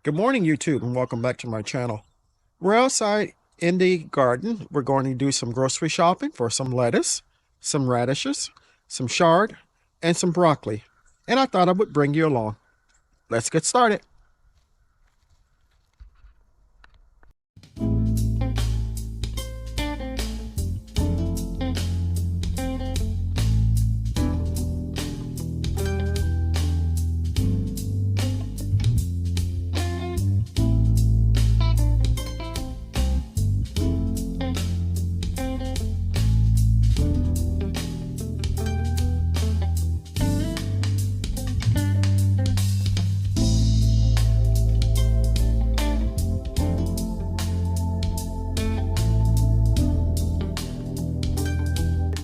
Good morning, YouTube, and welcome back to my channel. We're outside in the garden. We're going to do some grocery shopping for some lettuce, some radishes, some chard, and some broccoli. And I thought I would bring you along. Let's get started.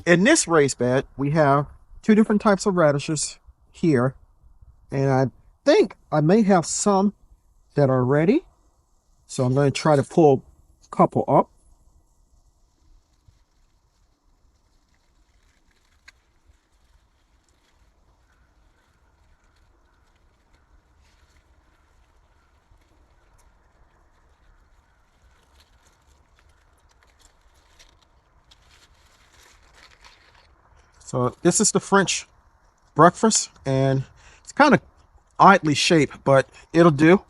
In this raised bed, we have two different types of radishes here. And I think I may have some that are ready. So I'm going to try to pull a couple up. So this is the French breakfast, and it's kind of oddly shaped, but it'll do.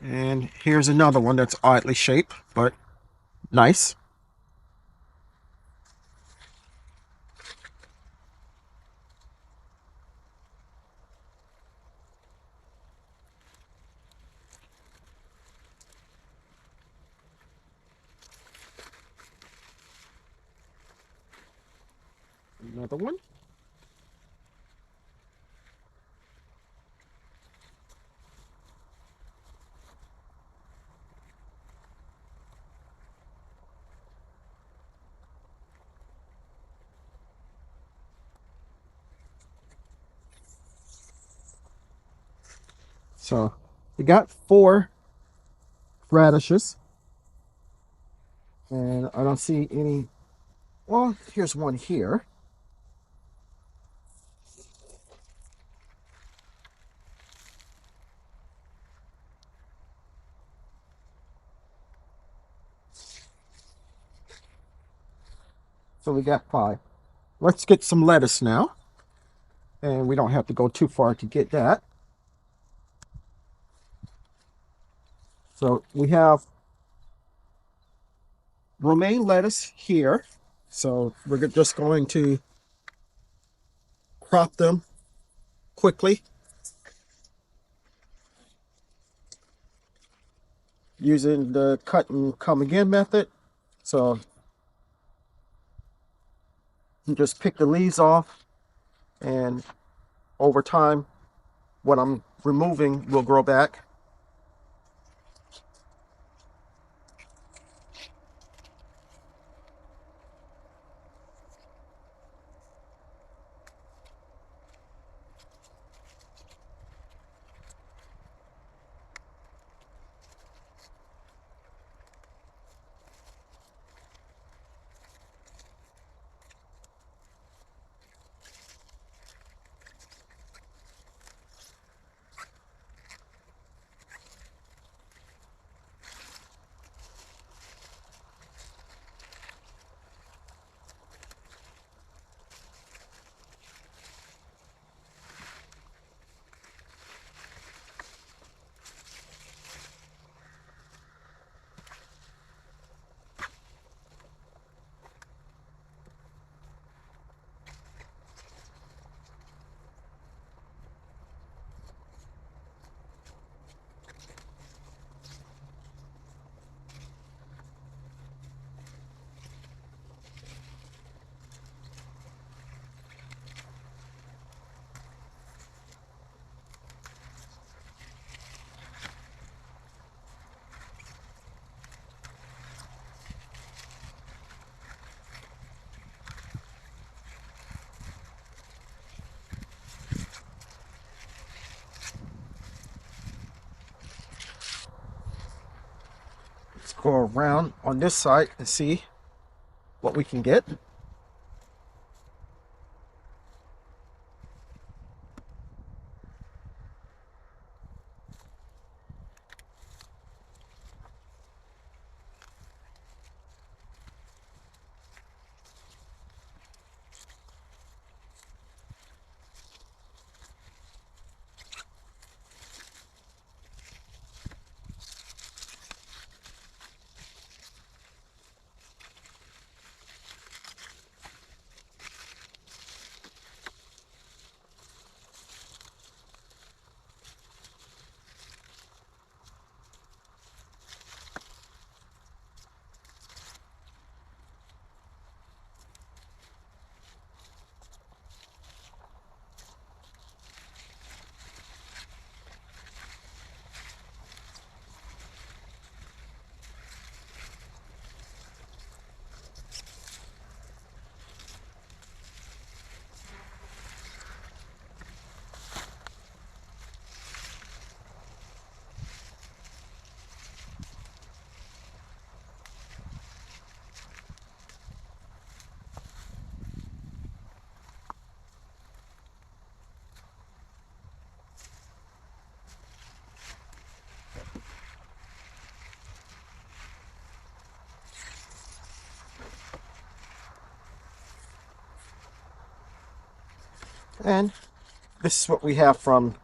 And here's another one that's oddly shaped, but nice. Another one. So we got 4 radishes, and I don't see any. Well, here's one here. So we got 5. Let's get some lettuce now, and we don't have to go too far to get that. So we have romaine lettuce here. So we're just going to crop them quickly using the cut and come again method. So you just pick the leaves off, and over time, what I'm removing will grow back. go around on this side and see what we can get. And this is what we have from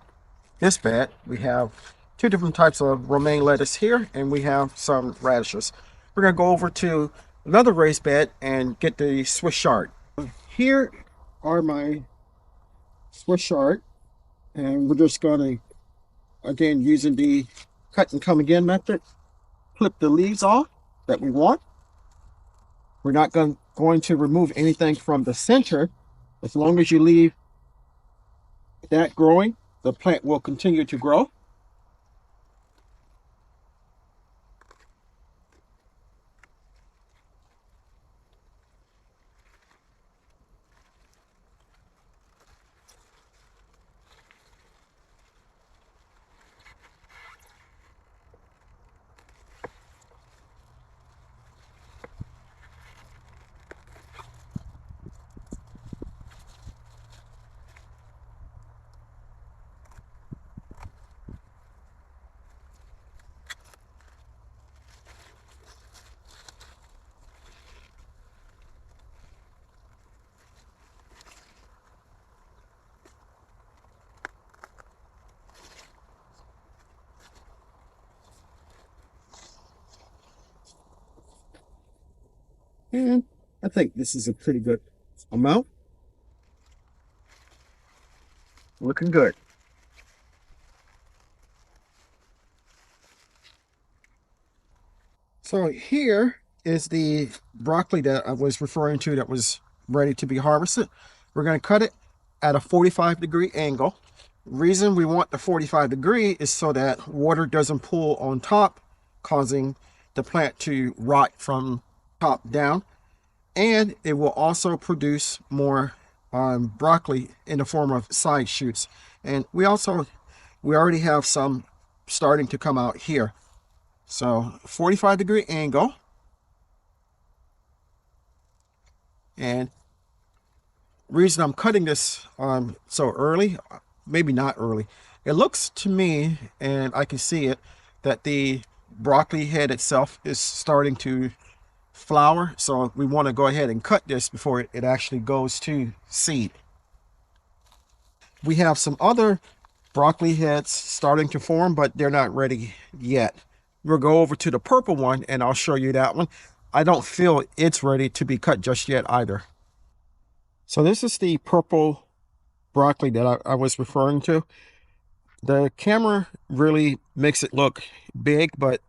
this bed. We have two different types of romaine lettuce here, and we have some radishes. We're going to go over to another raised bed and get the Swiss chard. Here are my Swiss chard, and we're just going to, again, using the cut and come again method, clip the leaves off that we want. We're not going to remove anything from the center. As long as you leave that growing, the plant will continue to grow. And I think this is a pretty good amount. Looking good. So here is the broccoli that I was referring to that was ready to be harvested. We're going to cut it at a 45-degree angle. Reason we want the 45-degree is so that water doesn't pool on top, causing the plant to rot from top down. And it will also produce more broccoli in the form of side shoots. And we already have some starting to come out here. So 45-degree angle. And reason I'm cutting this so early, maybe not early, it looks to me, and I can see it, that the broccoli head itself is starting to flower. So we want to go ahead and cut this before it actually goes to seed. We have some other broccoli heads starting to form, but they're not ready yet. We'll go over to the purple one and I'll show you that one. I don't feel it's ready to be cut just yet either. So this is the purple broccoli that I was referring to. The camera really makes it look big, but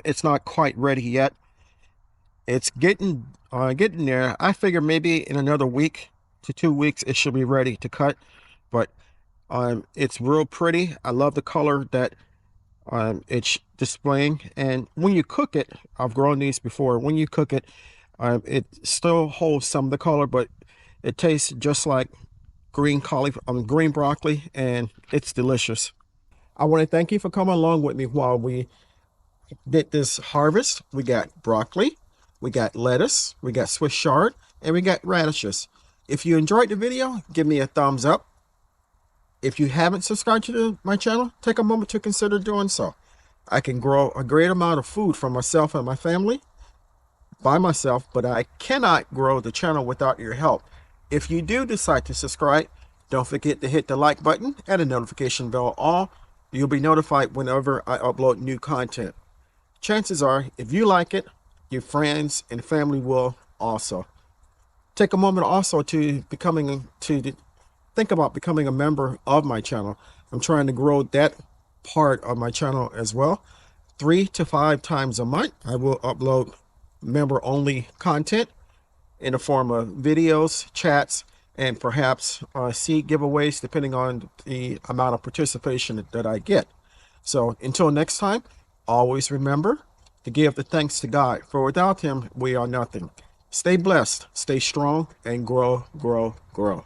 it's not quite ready yet. It's getting there. I figure maybe in another week to 2 weeks it should be ready to cut. But it's real pretty. I love the color that it's displaying. And when you cook it, I've grown these before. When you cook it, it still holds some of the color, but it tastes just like green broccoli, and it's delicious. I want to thank you for coming along with me while we did this harvest, we got broccoli, we got lettuce, we got Swiss chard, and we got radishes. If you enjoyed the video, give me a thumbs up. If you haven't subscribed to my channel, take a moment to consider doing so. I can grow a great amount of food for myself and my family by myself, but I cannot grow the channel without your help. If you do decide to subscribe, don't forget to hit the like button and the notification bell all. You'll be notified whenever I upload new content. Chances are, if you like it, your friends and family will also. Take a moment also to think about becoming a member of my channel. I'm trying to grow that part of my channel as well. 3 to 5 times a month, I will upload member-only content in the form of videos, chats, and perhaps seed giveaways, depending on the amount of participation that I get. So until next time, always remember to give the thanks to God, for without him, we are nothing. Stay blessed, stay strong, and grow, grow, grow.